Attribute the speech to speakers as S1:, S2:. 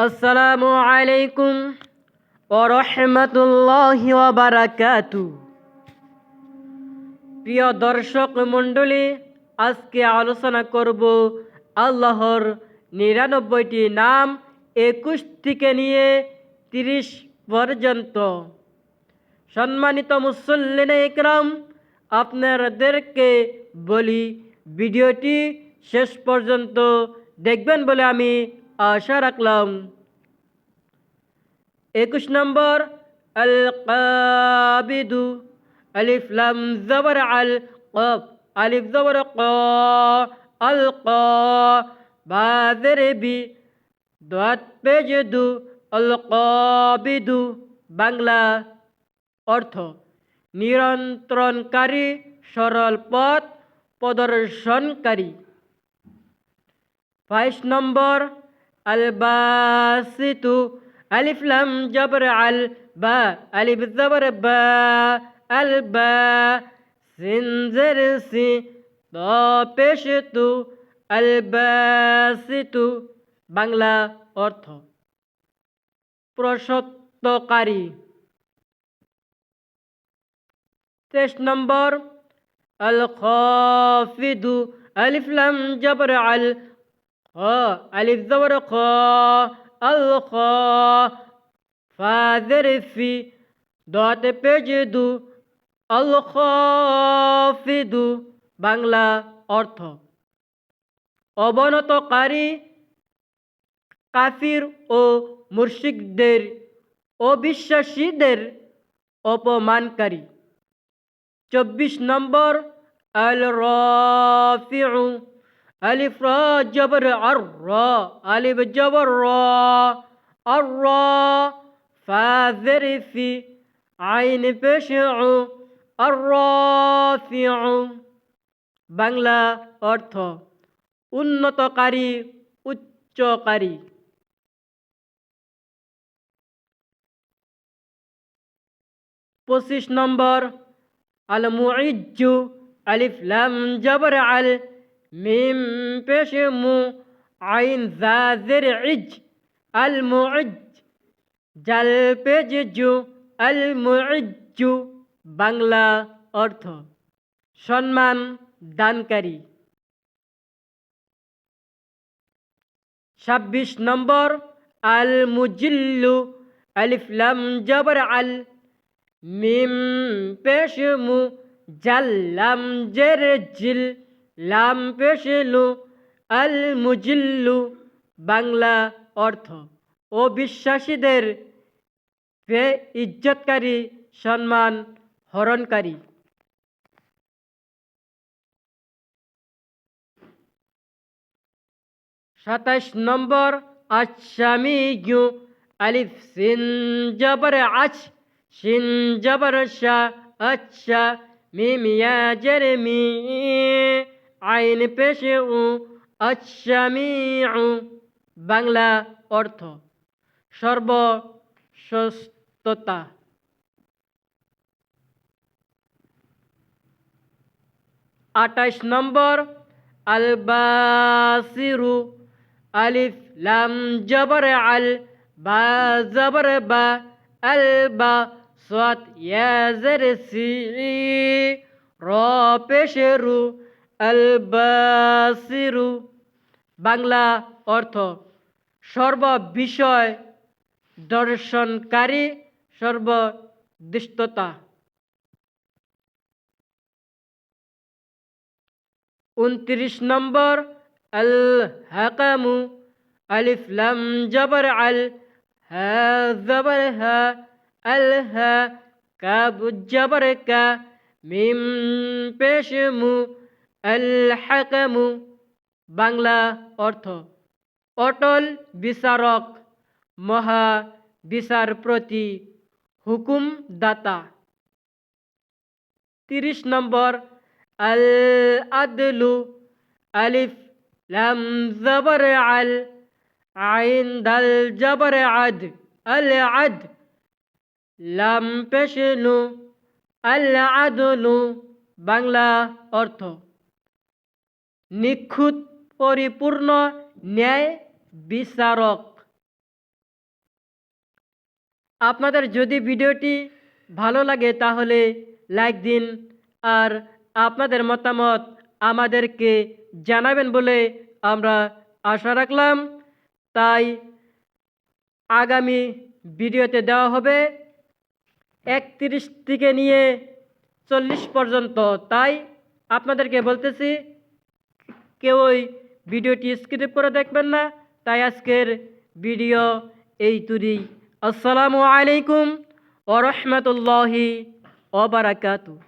S1: আসসালামু আলাইকুম ওয়া রাহমাতুল্লাহি ওয়া বারাকাতুহু। প্রিয় দর্শক মণ্ডলী, আজকে আলোচনা করব আল্লাহর ৯৯টি নাম ২১ থেকে নিয়ে ৩০ পর্যন্ত। সম্মানিত মুসল্লিনে ইকরাম, আপনাদেরকে বলি ভিডিওটি শেষ পর্যন্ত দেখবেন বলে আমি আশা রাখলাম। ২১ নম্বর আল কাবিদু, আলিফ লাম জবর আল কফ, আলিফ জবর ক, আল ক, বা জের বি, দাত পেশ দু, আল কাবিদু। বাংলা অর্থ নিয়ন্ত্রণকারী, সরল পথ প্রদর্শনকারী। ২২ নম্বর আল বাসিতু, আলিফ লাম জবর আল বা, আলিফ জবর বা, আল বা, সিন জের সি, ত পেশ তু, আল বাসিতু। বাংলা অর্থ প্রশস্তকারী। ২৩ নম্বর আল খাফিদু, আলিফ লাম জবর আল খ, আলিফ জবর খ, আল খ, ফা জের ফি, দাত পেশ দু, আল খাফিদু। বাংলা অর্থ অবনতকারী, কাফির ও মুশরিকদের, অবিশ্বাসীদের অপমানকারী। ২৪ নম্বর আল রাফিউ, আলিফ রা জবর আর র, আলিফ জবর র, আর র, ফা জের ফি, আইন পেশ উ, আর রাফিউ। বাংলা অর্থ উন্নতকারী, উচ্চকারী। ২৫ নম্বর আল মুইজ্জু, আলিফ লাম জবর আল, মিম পেশ মু, আইন জা জের ইজ, আল মুইজ, জাল পেশ জু, আল মুইজ্জু। বাংলা অর্থ সম্মান দানকারী। ২৬ নম্বর আল মুজিল্লু, আলিফ লাম জবর আল, মিম পেশ মু, জাল লাম জের জিল, লাম পেশ লু, আল মুজিল্লু। বাংলা অর্থ অবিশ্বাসীদের ইজ্জতকারী, সম্মান হরণকারী। ২৭ নম্বর আশ-শামিয়্যু, আলিফ সিন জবর আশ, শিন জবর শা, আচ্ছা, মিম ইয়া জের মি, আইন পেশ উ, আশ-শামিয়্যু। বাংলা অর্থ সর্বশ্রেষ্ঠতা। ২৮ নম্বর আল বাসিরু, আলিফ লাম জবর আল, বা জবর বা, আল বা, সাদ ইয়া জের সি, র পেশ রু, আল বাসিরু। বাংলা অর্থ সর্ববিষয় দর্শনকারী, সর্বদৃষ্টতা। ২৯ নম্বর আল হাকামু, আলিফ লাম জবর আল, হা জবর হা, আল হা, কাব জবর কা, মিম পেশ মু, আল হাকামু। বাংলা অর্থ অটল বিচারক, মহা বিচারপতি, হুকুম দাতা। ৩০ নম্বর আল আদলু, আলিফ লাম জবর আল, আইন দাল জবর আদ, আল আদ, লাম পেশ নু, আল আদলু। বাংলা অর্থ নিখুঁত, পরিপূর্ণ ন্যায় বিচারক। আপনাদের যদি ভিডিওটি ভালো লাগে তাহলে লাইক দিন, আর আপনাদের মতামত আমাদেরকে জানাবেন বলে আমরা আশা রাখলাম। তাই আগামী ভিডিওতে দেওয়া হবে 31 থেকে নিয়ে 40 পর্যন্ত। তাই আপনাদেরকে বলতেছি, কেউই ভিডিওটি স্কিপ করে দেখবেন না। তাই আজকের ভিডিও এই তুরি। আসসালামু আলাইকুম ওয়া রাহমাতুল্লাহি ওয়া বারাকাতুহু।